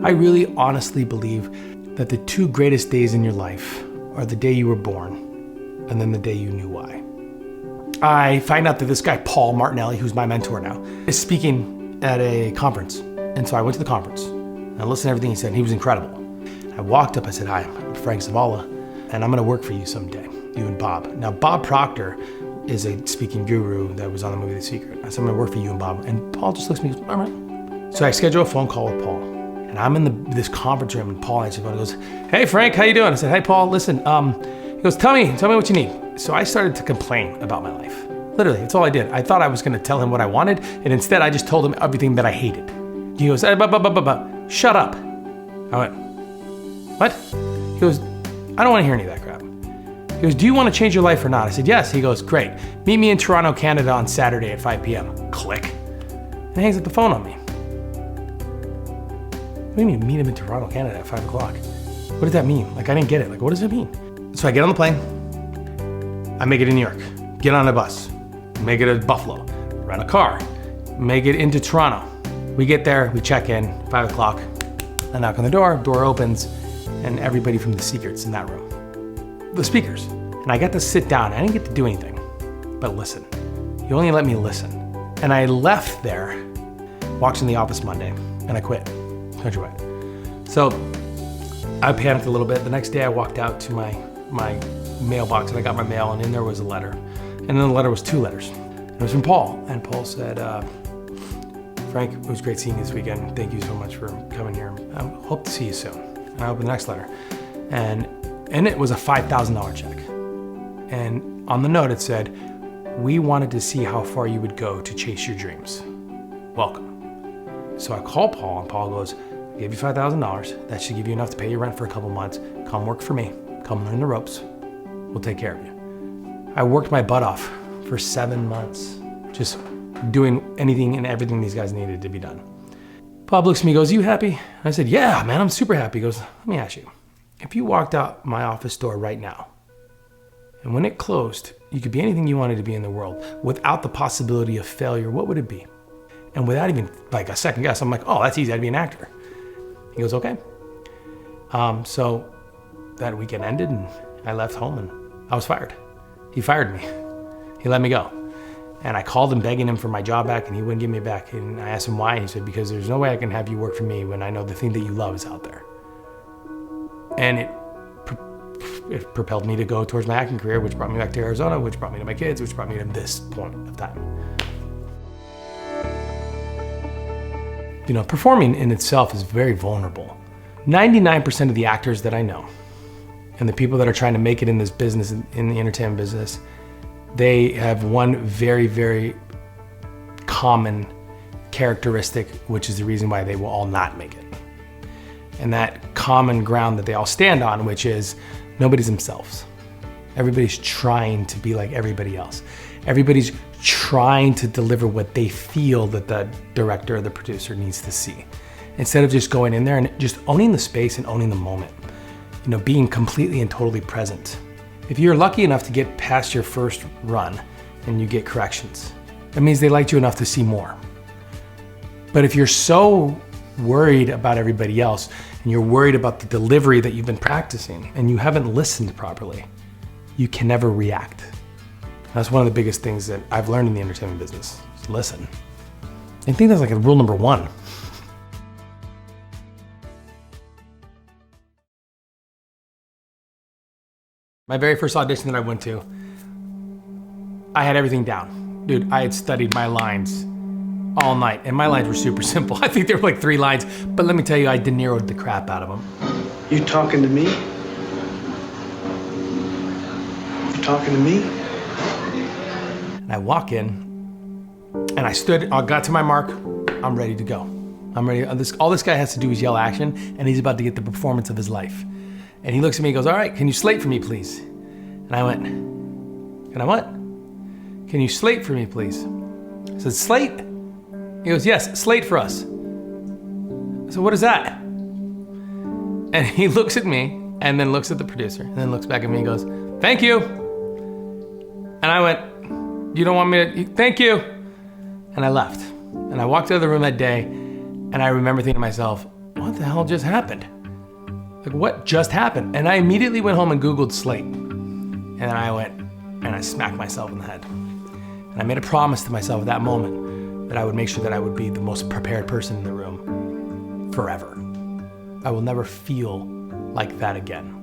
I really honestly believe that the two greatest days in your life are the day you were born and then the day you knew why. I find out that this guy, Paul Martinelli, who's my mentor now, is speaking at a conference. And so I went to the conference and I listened to everything he said, and he was incredible. I walked up, I said, "Hi, I'm Frank Zavala, and I'm gonna work for you someday, you and Bob." Now, Bob Proctor is a speaking guru that was on the movie The Secret. I said, "I'm gonna work for you and Bob." And Paul just looks at me and goes, "All right." So I schedule a phone call with Paul. And I'm in this conference room, and Paul answers the phone and goes, "Hey, Frank, how you doing?" I said, "Hey, Paul, listen." He goes, tell me what you need." So I started to complain about my life. Literally, that's all I did. I thought I was gonna tell him what I wanted, and instead I just told him everything that I hated. He goes, "Hey, shut up." I went, "What?" He goes, "I don't wanna hear any of that crap." He goes, "Do you wanna change your life or not?" I said, "Yes." He goes, "Great. Meet me in Toronto, Canada on Saturday at 5 p.m. Click. And hangs up the phone on me. What do you mean, meet him in Toronto, Canada at 5 o'clock? What does that mean? Like, I didn't get it. Like, what does it mean? So I get on the plane. I make it in New York. Get on a bus. Make it to Buffalo. Rent a car. Make it into Toronto. We get there, we check in, 5 o'clock. I knock on the door opens, and everybody from The Secret's in that room. The speakers. And I got to sit down. I didn't get to do anything but listen. He only let me listen. And I left there, walked in the office Monday, and I quit. Countrywide. So I panicked a little bit. The next day I walked out to my mailbox and I got my mail, and in there was a letter. And then the letter was 2 letters. It was from Paul. And Paul said, "Frank, it was great seeing you this weekend. Thank you so much for coming here. I hope to see you soon." And I opened the next letter. And in it was a $5,000 check. And on the note it said, "We wanted to see how far you would go to chase your dreams. Welcome." So I call Paul, and Paul goes, "I gave you $5,000. That should give you enough to pay your rent for a couple months. Come work for me. Come learn the ropes. We'll take care of you." I worked my butt off for 7 months, just doing anything and everything these guys needed to be done. Bob looks at me and goes, "You happy?" I said, "Yeah, man, I'm super happy." He goes, "Let me ask you, if you walked out my office door right now, and when it closed, you could be anything you wanted to be in the world without the possibility of failure, what would it be?" And without even like a second guess, I'm like, "Oh, that's easy, I'd be an actor." He goes, "Okay." So that weekend ended, and I left home, and I was fired. He fired me. He let me go. And I called him begging him for my job back, and he wouldn't give me back. And I asked him why, and he said, "Because there's no way I can have you work for me when I know the thing that you love is out there." And it propelled me to go towards my acting career, which brought me back to Arizona, which brought me to my kids, which brought me to this point of time. You know, performing in itself is very vulnerable. 99% of the actors that I know, and the people that are trying to make it in this business, in the entertainment business, they have one very, very common characteristic, which is the reason why they will all not make it. And that common ground that they all stand on, which is nobody's themselves. Everybody's trying to be like everybody else. Everybody's trying to deliver what they feel that the director or the producer needs to see, instead of just going in there and just owning the space and owning the moment. You know, being completely and totally present. If you're lucky enough to get past your first run and you get corrections, that means they liked you enough to see more. But if you're so worried about everybody else, and you're worried about the delivery that you've been practicing, and you haven't listened properly, you can never react. That's one of the biggest things that I've learned in the entertainment business, is listen. I think that's like a rule number 1. My very first audition that I went to, I had everything down. Dude, I had studied my lines all night, and my lines were super simple. I think there were like 3 lines, but let me tell you, I De Niro'd the crap out of them. You talking to me? You talking to me? And I walk in, and I got to my mark, I'm ready to go. I'm ready. All this guy has to do is yell action, and he's about to get the performance of his life. And he looks at me and goes, "All right, can you slate for me, please?" And I went, "Can I what?" "Can you slate for me, please?" I said, "Slate?" He goes, "Yes, slate for us." I said, "What is that?" And he looks at me, and then looks at the producer, and then looks back at me and goes, "Thank you." And I went, "You don't want me to, thank you." And I left. And I walked out of the room that day, and I remember thinking to myself, what the hell just happened? Like, what just happened? And I immediately went home and Googled Slate. And then I went and I smacked myself in the head. And I made a promise to myself at that moment that I would make sure that I would be the most prepared person in the room forever. I will never feel like that again.